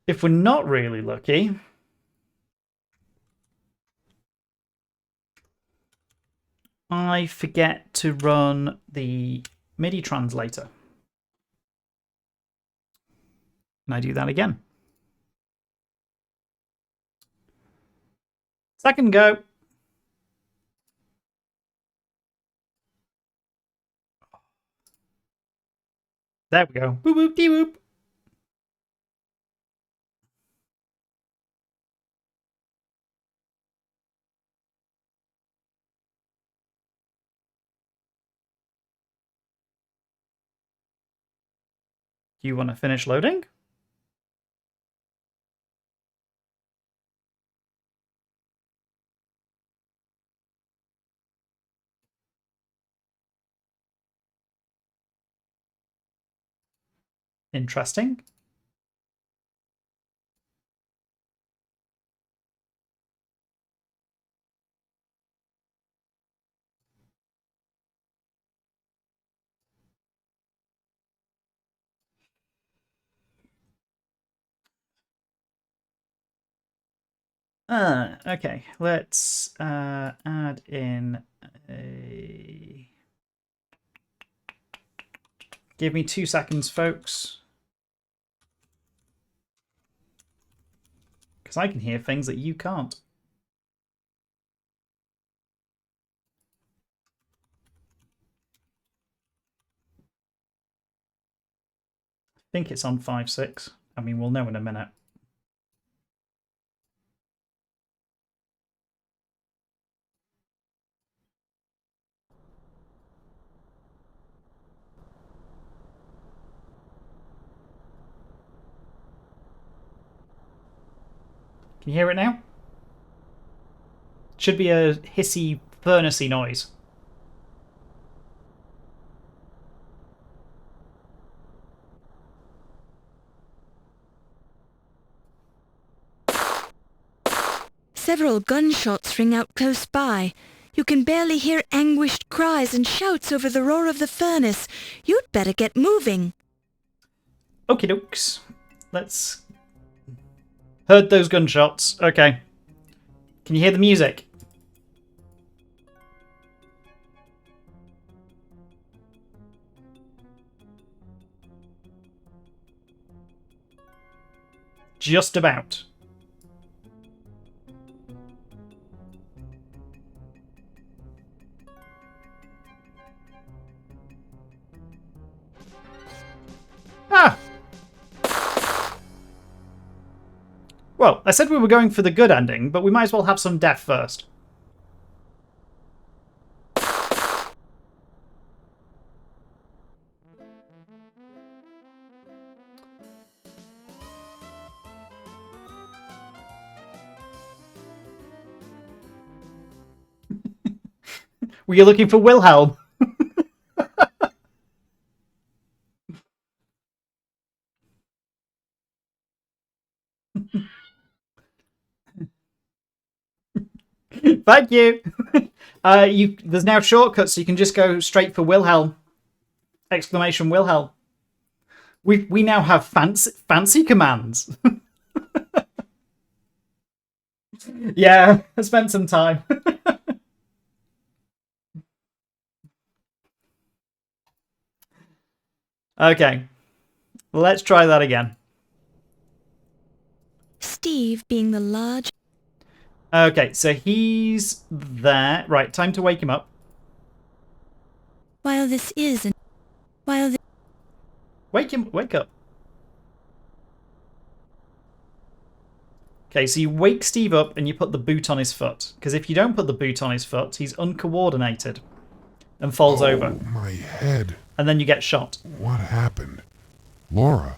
If we're not really lucky, I forget to run the MIDI translator. And I do that again. Second go. There we go. Boop, boop, dee, boop. Do you want to finish loading? Interesting. Okay, let's add in a... Give me 2 seconds, folks. Because I can hear things that you can't. I think it's on 5.6. I mean, we'll know in a minute. Can you hear it now? Should be a hissy, furnacey noise. Several gunshots ring out close by. You can barely hear anguished cries and shouts over the roar of the furnace. You'd better get moving. Okie dokes. Let's... Heard those gunshots. Okay. Can you hear the music? Just about. Ah! Well, I said we were going for the good ending, but we might as well have some death first. Were you looking for Wilhelm? Thank you. There's now shortcuts, so you can just go straight for Wilhelm! Exclamation Wilhelm! We now have fancy commands. Yeah, I spent some time. Okay, let's try that again. Steve being the large... Okay, so he's there. Right, time to wake him up. While this is an... While the... Wake up. Okay, so you wake Steve up and you put the boot on his foot. Because if you don't put the boot on his foot, he's uncoordinated and falls over. My head. And then you get shot. What happened? Laura?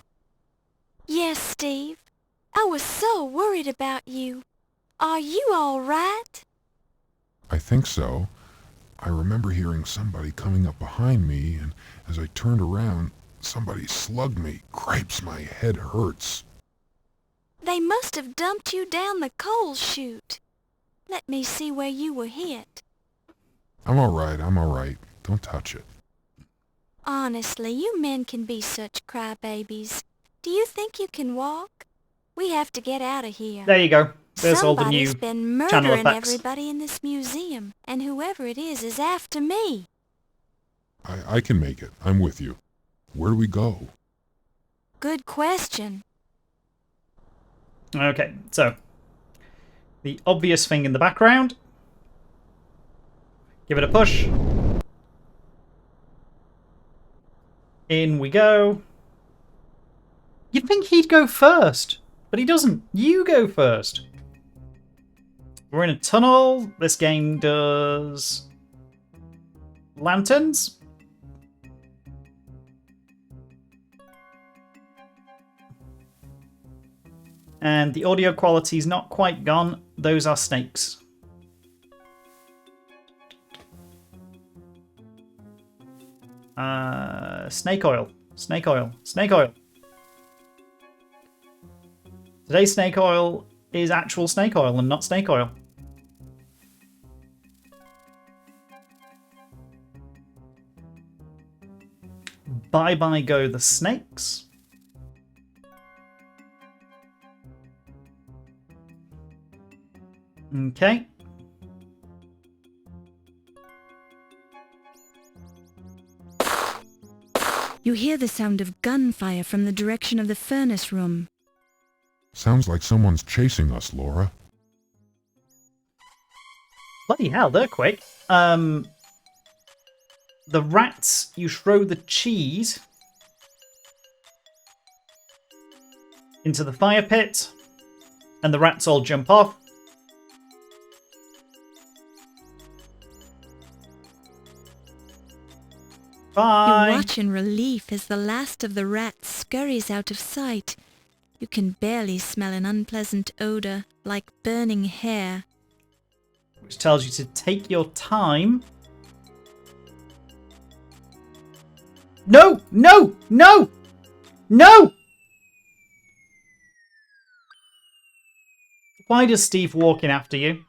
Yes, Steve. I was so worried about you. Are you all right? I think so. I remember hearing somebody coming up behind me, and as I turned around, somebody slugged me. Cripes, my head hurts. They must have dumped you down the coal chute. Let me see where you were hit. I'm all right. Don't touch it. Honestly, you men can be such crybabies. Do you think you can walk? We have to get out of here. There you go. There's all the Somebody's new been channel murdering effects. everybody in this museum, and whoever it is after me. I can make it. I'm with you. Where do we go? Good question. Okay, so the obvious thing in the background. Give it a push. In we go. You'd think he'd go first, but he doesn't. You go first. We're in a tunnel. This game does lanterns. And the audio quality is not quite gone. Those are snakes. Snake oil. Snake oil. Snake oil. Today's snake oil is actual snake oil and not snake oil. Bye-bye go the snakes. Okay. You hear the sound of gunfire from the direction of the furnace room. Sounds like someone's chasing us, Laura. Bloody hell, they're quick. The rats, you throw the cheese into the fire pit, and the rats all jump off. Bye. You watch in relief as the last of the rats scurries out of sight. You can barely smell an unpleasant odor, like burning hair. Which tells you to take your time. No! No! No! No! Why does Steve walk in after you?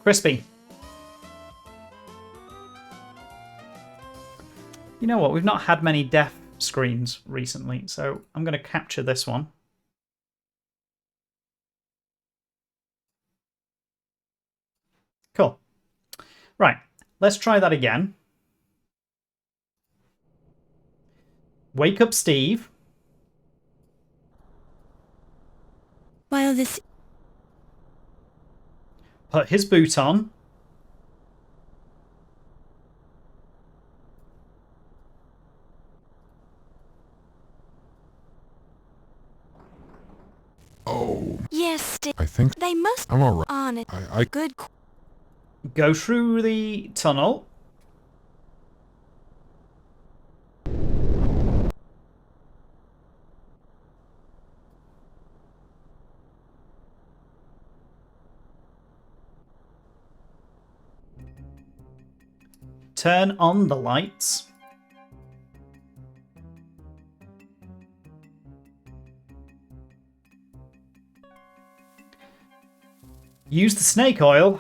Crispy. You know what? We've not had many death screens recently, so I'm going to capture this one. Cool. Right. Let's try that again. Wake up Steve. While this... Put his boot on. Oh, Yes, Steve. I think They must I'm all right. on it. I Good. Go through the tunnel. Turn on the lights. Use the snake oil.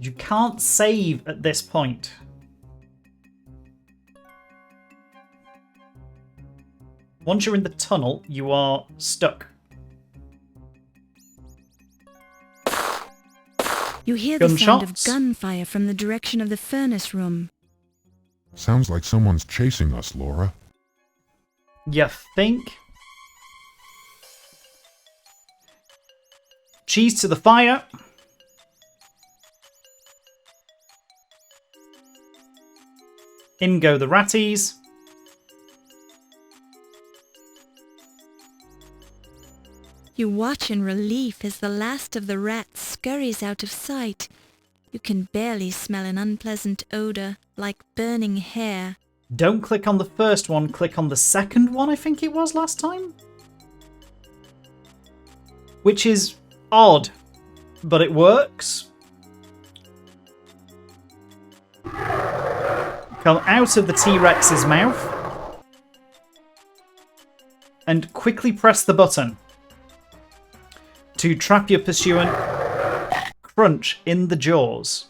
You can't save at this point. Once you're in the tunnel, you are stuck. You hear the sound of Gunshots? gunfire from the direction of the furnace room. sounds like someone's chasing us, Laura. You think? Cheese to the fire. In go the ratties. You watch in relief as the last of the rats scurries out of sight. You can barely smell an unpleasant odor, like burning hair. Don't click on the first one, click on the second one, I think it was last time. Which is odd, but it works. come out of the T-Rex's mouth and quickly press the button to trap your pursuant. Crunch in the jaws.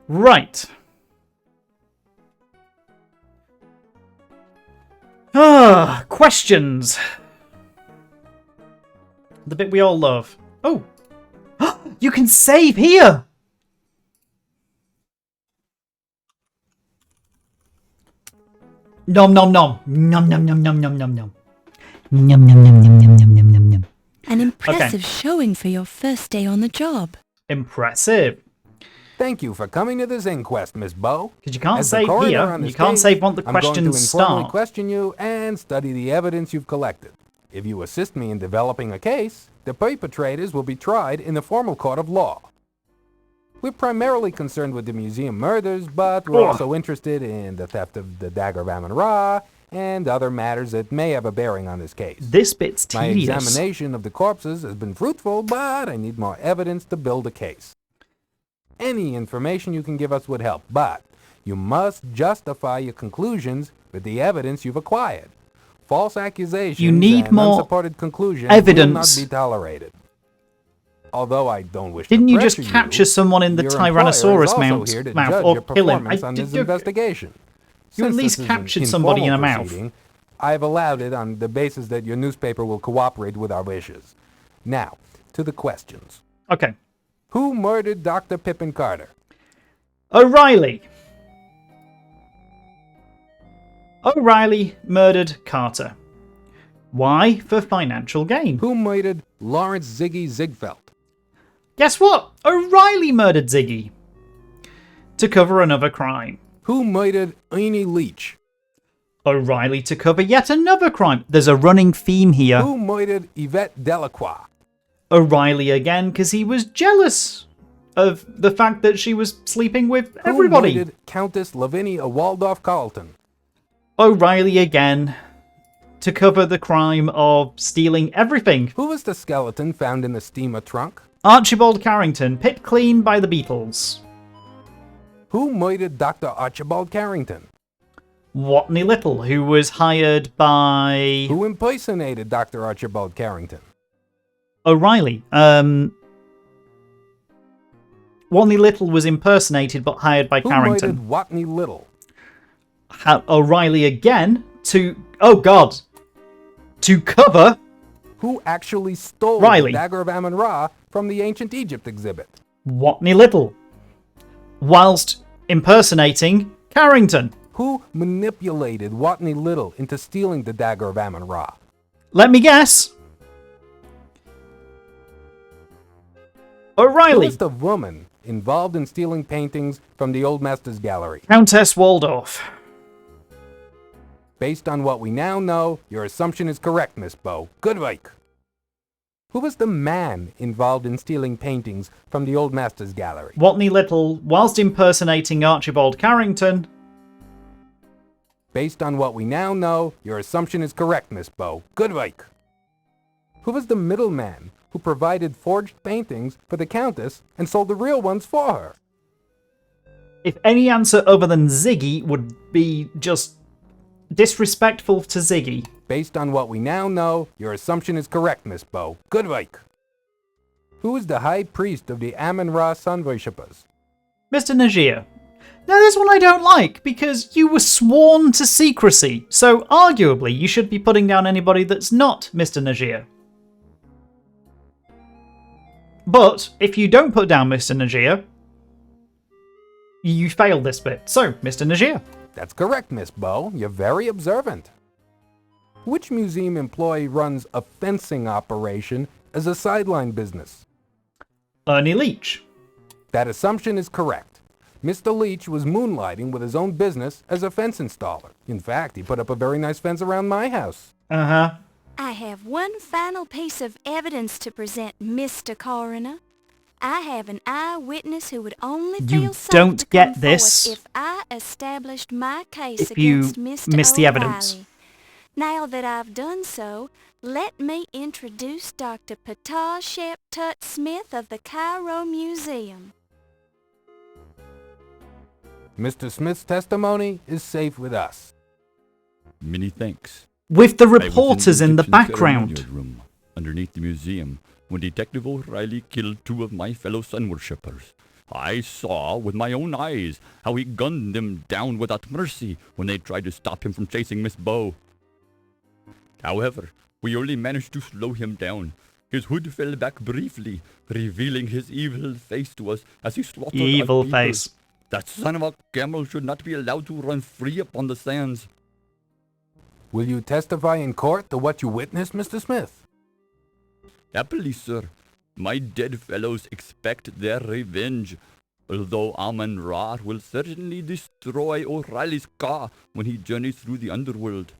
Right. Questions. The bit we all love. Oh. You can save here! Nom nom nom. Nom nom nom nom nom nom nom. Nom nom nom nom nom nom nom nom nom. An impressive showing for your first day on the job. Impressive. Thank you for coming to this inquest, Miss Bow. Because you can't As the save coroner here. on You this can't case, save once the I'm going to questions informally start. question you and study the evidence you've collected. If you assist me in developing a case, the perpetrators will be tried in the formal court of law. We're primarily concerned with the museum murders, but we're also interested in the theft of the Dagger of Amon Ra and other matters that may have a bearing on this case. This bit's My tedious. examination of the corpses has been fruitful, but I need more evidence to build a case. Any information you can give us would help, but you must justify your conclusions with the evidence you've acquired. False accusations You need and more unsupported conclusions evidence. will not be tolerated. Although I don't wish Didn't to you just pressure capture someone in the your employer is Tyrannosaurus also mount here to mouth judge or your kill him? performance on this investigation. You at Since least this is an captured somebody in a informal mouth. proceeding, I've allowed it on the basis that your newspaper will cooperate with our wishes. Now, to the questions. Okay. Who murdered Dr. Pippin Carter? O'Reilly. O'Reilly murdered Carter. Why? For financial gain. Who murdered Lawrence Ziggy Ziegfeld? Guess what? O'Reilly murdered Ziggy. To cover another crime. Who murdered Ernie Leach? O'Reilly to cover yet another crime. There's a running theme here. Who murdered Yvette Delacroix? O'Reilly again, because he was jealous of the fact that she was sleeping with everybody. Who murdered Countess Lavinia Waldorf Carlton? O'Reilly again, to cover the crime of stealing everything. Who was the skeleton found in the steamer trunk? Archibald Carrington, picked clean by the Beatles. Who murdered Dr. Archibald Carrington? Watney Little, who was hired by Who impersonated Dr. Archibald Carrington? O'Reilly. Watney Little was impersonated but hired by Who Carrington. murdered Watney Little? O'Reilly again to... Oh, God. To cover... Who actually stole Riley. the Dagger of Amon Ra from the ancient Egypt exhibit? Watney Little. Whilst impersonating Carrington. Who manipulated Watney Little into stealing the Dagger of Amon Ra? Let me guess. Who O'Reilly. is the woman involved in stealing paintings from the Old Masters Gallery? Countess Waldorf. Based on what we now know, your assumption is correct, Miss Bow. Good work. Who was the man involved in stealing paintings from the Old Masters Gallery? Watney Little, whilst impersonating Archibald Carrington. Based on what we now know, your assumption is correct, Miss Bow. Good work. Who was the middleman who provided forged paintings for the Countess and sold the real ones for her? If any answer other than Ziggy would be just disrespectful to Ziggy. Based on what we now know, your assumption is correct, Miss Bow. Good work. Who is the high priest of the Amon Ra sun worshippers? Mr. Najir. Now this one I don't like, because you were sworn to secrecy, so arguably you should be putting down anybody that's not Mr. Najir. But if you don't put down Mr. Najir, you fail this bit. So, Mr. Najir. That's correct, Miss Bow. You're very observant. Which museum employee runs a fencing operation as a sideline business? Ernie Leach. That assumption is correct. Mr. Leach was moonlighting with his own business as a fence installer. In fact, he put up a very nice fence around my house. Uh-huh. I have one final piece of evidence to present, Mr. Coroner. I have an eyewitness who would only You feel safe don't to get come this forward if I established my case if you against Mr. miss the O'Reilly. evidence. Now that I've done so, let me introduce Dr. Patah Shep Tut Smith of the Cairo Museum. Mr. Smith's testimony is safe with us. Many thanks. With the I was reporters in the Egyptian background. ceremonial room underneath the museum when Detective O'Reilly killed 2 of my fellow sun worshippers. I saw with my own eyes how he gunned them down without mercy when they tried to stop him from chasing Miss Bow. However, we only managed to slow him down. His hood fell back briefly, revealing his evil face to us as he slaughtered our Evil people. face. That son of a camel should not be allowed to run free upon the sands. Will you testify in court to what you witnessed, Mr. Smith? Happily, sir. My dead fellows expect their revenge, although Amon Ra will certainly destroy O'Reilly's car when he journeys through the underworld.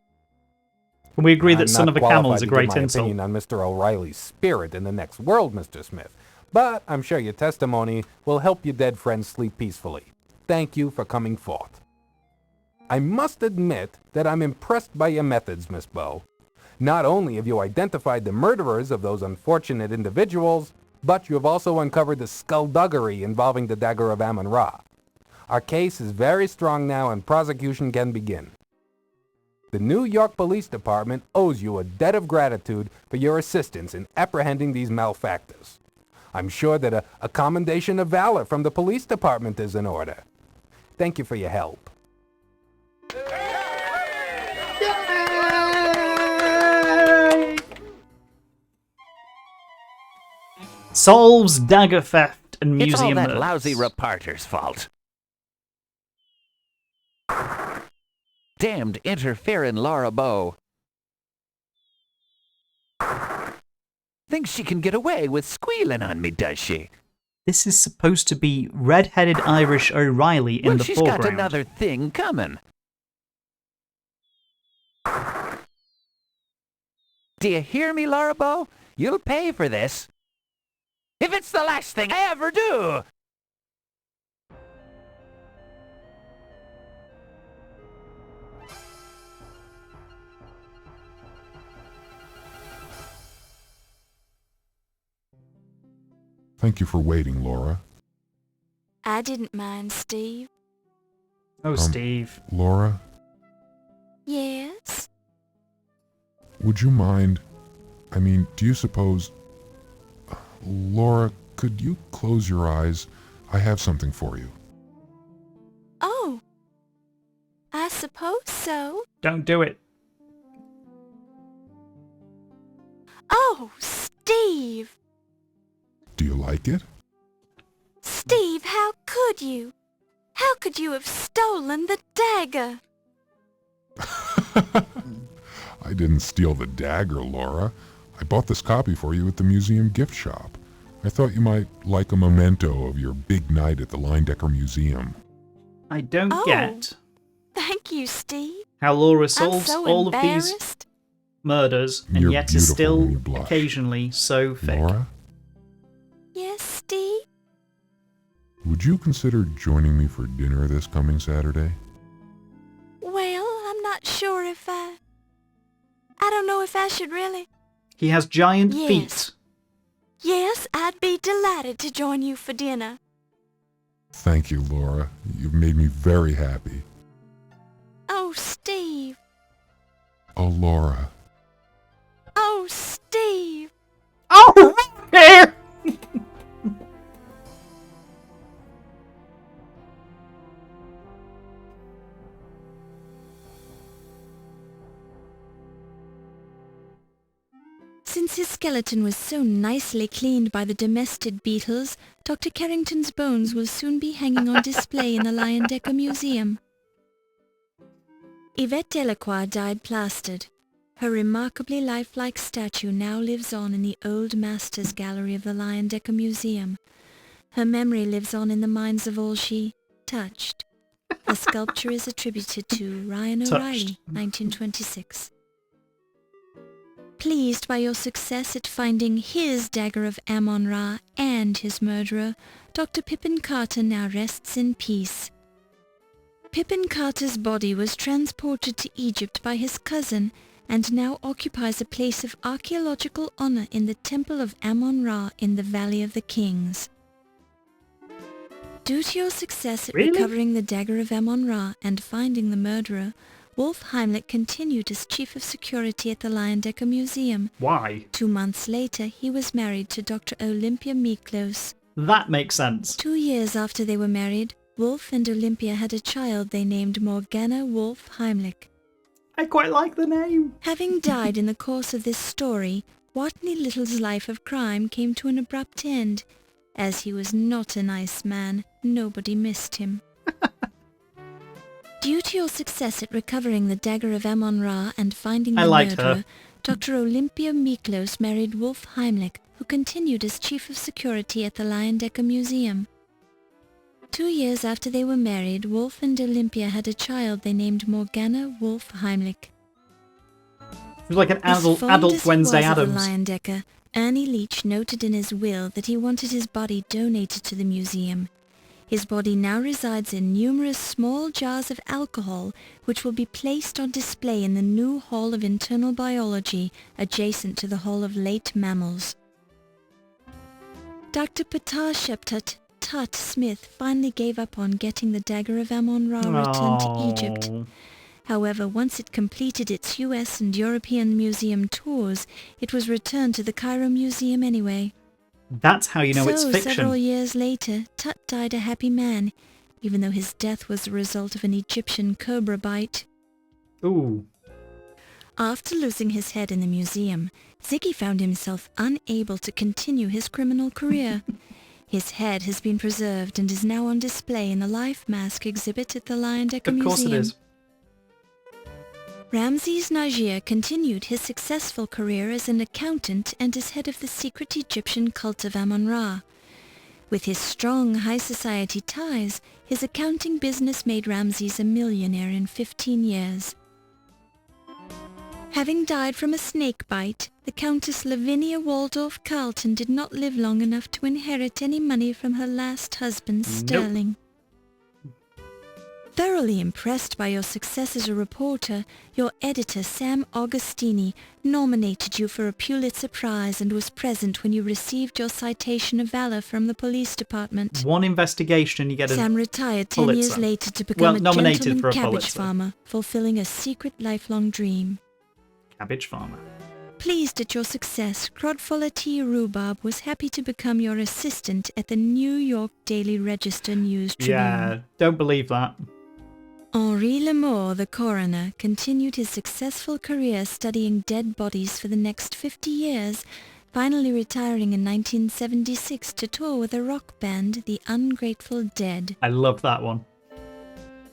Can we agree that I'm son not of a camel is qualified a to great give my insult? opinion on Mr. O'Reilly's spirit in the next world, Mr. Smith, but I'm sure your testimony will help your dead friends sleep peacefully. Thank you for coming forth. I must admit that I'm impressed by your methods, Miss Bow. Not only have you identified the murderers of those unfortunate individuals, but you have also uncovered the skullduggery involving the Dagger of Amon Ra. Our case is very strong now and prosecution can begin. The New York Police Department owes you a debt of gratitude for your assistance in apprehending these malefactors. I'm sure that a commendation of valor from the police department is in order. Thank you for your help. Solves dagger theft and It's all museum that murders. lousy reporter's fault. Damned interfering Laura Bow. Thinks she can get away with squealing on me, does she? This is supposed to be red-headed Irish O'Reilly in Well, the she's foreground. got another thing coming. Do you hear me, Laura Bow? You'll pay for this. If it's the last thing I ever do! Thank you for waiting, Laura. I didn't mind, Steve. Oh, Steve. Laura, Yes? would you mind... do you suppose... Laura, could you close your eyes? I have something for you. Oh. I suppose so. Don't do it. Oh, Steve! Do you like it? Steve, how could you? How could you have stolen the dagger? I didn't steal the dagger, Laura. I bought this copy for you at the museum gift shop. I thought you might like a memento of your big night at the Leyendecker Museum. I don't Oh. get Thank you, Steve. how Laura I'm solves so all of these embarrassed. murders and You're yet is beautiful still when you blush. occasionally so fake. Laura, Yes, Steve? would you consider joining me for dinner this coming Saturday? Well, I'm not sure if I don't know if I should really. He has giant Yes. feet. Yes, I'd be delighted to join you for dinner. Thank you, Laura. You've made me very happy. Oh, Steve. Oh, Laura. Oh, Steve. Oh, here! Since his skeleton was so nicely cleaned by the domestic beetles, Dr. Carrington's bones will soon be hanging on display in the Leyendecker Museum. Yvette Delacroix died plastered. Her remarkably lifelike statue now lives on in the Old Masters Gallery of the Leyendecker Museum. Her memory lives on in the minds of all she touched. The sculpture is attributed to Ryan Touched. O'Reilly, 1926. Pleased by your success at finding his Dagger of Amon Ra and his murderer, Dr. Pippin Carter now rests in peace. Pippin Carter's body was transported to Egypt by his cousin and now occupies a place of archaeological honor in the Temple of Amon Ra in the Valley of the Kings. Due to your success at recovering the Dagger of Amon Ra and finding the murderer, Wolf Heimlich continued as Chief of Security at the Leyendecker Museum. Why? 2 months later, he was married to Dr. Olympia Miklos. That makes sense. 2 years after they were married, Wolf and Olympia had a child they named Morgana Wolf Heimlich. I quite like the name. Having died in the course of this story, Watney Little's life of crime came to an abrupt end. As he was not a nice man, nobody missed him. Due to your success at recovering the Dagger of Amon Ra and finding the murderer, Dr. Olympia Miklos married Wolf Heimlich, who continued as Chief of Security at the Leyendecker Museum. 2 years after they were married, Wolf and Olympia had a child they named Morgana Wolf Heimlich. It was like an adult Wednesday Addams. Leyendecker, Ernie Leach noted in his will that he wanted his body donated to the museum. His body now resides in numerous small jars of alcohol, which will be placed on display in the new Hall of Internal Biology, adjacent to the Hall of Late Mammals. Dr. Patasheptut Tut Smith finally gave up on getting the Dagger of Amon Ra returned to Egypt. However, once it completed its US and European museum tours, it was returned to the Cairo Museum anyway. That's how you know it's fiction. Several years later, Tut died a happy man, even though his death was the result of an Egyptian cobra bite. Ooh. After losing his head in the museum, Ziggy found himself unable to continue his criminal career. His head has been preserved and is now on display in the Life Mask exhibit at the Leyendecker Museum. Of course it is. Ramses Najir continued his successful career as an accountant and as head of the secret Egyptian cult of Amon Ra. With his strong high society ties, his accounting business made Ramses a millionaire in 15 years. Having died from a snake bite, the Countess Lavinia Waldorf Carlton did not live long enough to inherit any money from her last husband, Sterling. Thoroughly impressed by your success as a reporter, your editor, Sam Augustini, nominated you for a Pulitzer Prize and was present when you received your citation of valor from the police department. One investigation, you get a Sam retired 10 Pulitzer. years later to become a nominated gentleman for a cabbage Pulitzer. farmer, fulfilling a secret lifelong dream. Cabbage farmer. Pleased at your success, Crodfoller T. Rhubarb was happy to become your assistant at the New York Daily Register News Tribune. Yeah, don't believe that. Henri Lamour, the coroner, continued his successful career studying dead bodies for the next 50 years, finally retiring in 1976 to tour with a rock band, the Ungrateful Dead. I love that one.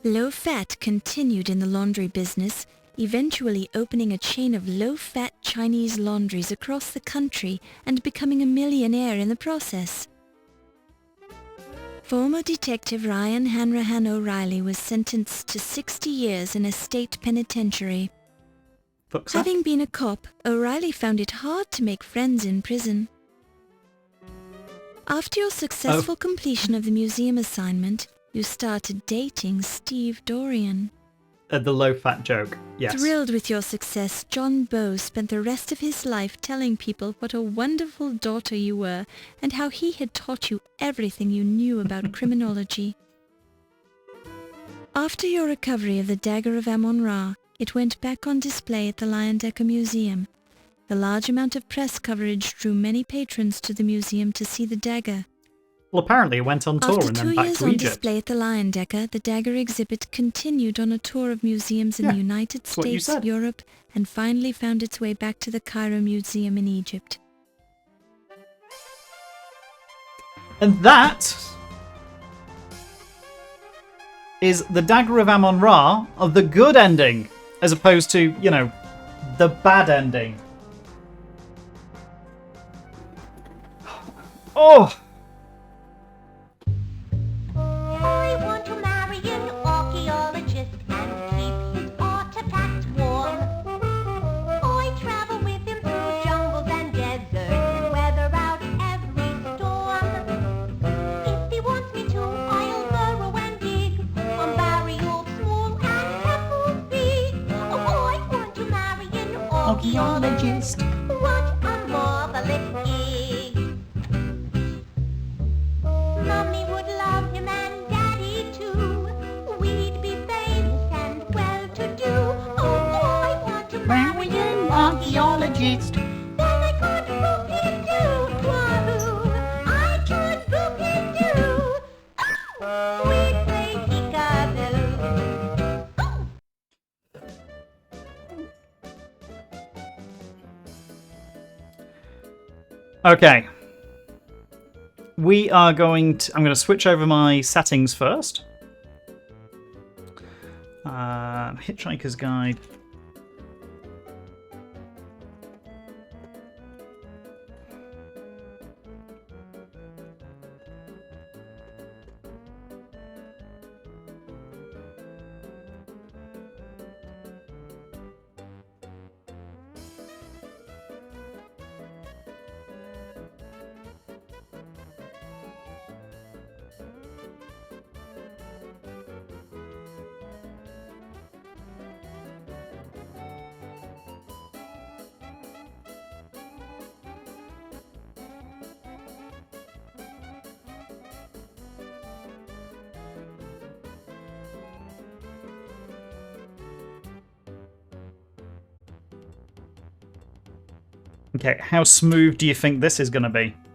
Low Fat continued in the laundry business, eventually opening a chain of low-fat Chinese laundries across the country and becoming a millionaire in the process. Former Detective Ryan Hanrahan O'Reilly was sentenced to 60 years in a state penitentiary. Having been a cop, O'Reilly found it hard to make friends in prison. After your successful completion of the museum assignment, you started dating Steve Dorian. The low-fat joke, yes. Thrilled with your success, John Bow spent the rest of his life telling people what a wonderful daughter you were and how he had taught you everything you knew about criminology. After your recovery of the Dagger of Amon Ra, it went back on display at the Leyendecker Museum. The large amount of press coverage drew many patrons to the museum to see the dagger. Well, apparently it went on tour After and 2 then back years to on Egypt. display at the Leyendecker, the Dagger exhibit continued on a tour of museums in the United that's what you States, said. Europe, and finally found its way back to the Cairo Museum in Egypt. And that is the Dagger of Amon Ra of the good ending, as opposed to, you know, the bad ending. Oh! I want to marry an archaeologist and keep his artifact warm. I travel with him through archaeologist. What a marvelous gig. Mommy would love him and Daddy too. We'd be famous and well-to-do. Oh, I want to marry an archaeologist. Then I could book it too. Wahoo! I could book it too. We'd play peekaboo. Okay. We are going to... I'm going to switch over my settings first. Hitchhiker's Guide. Okay, how smooth do you think this is going to be?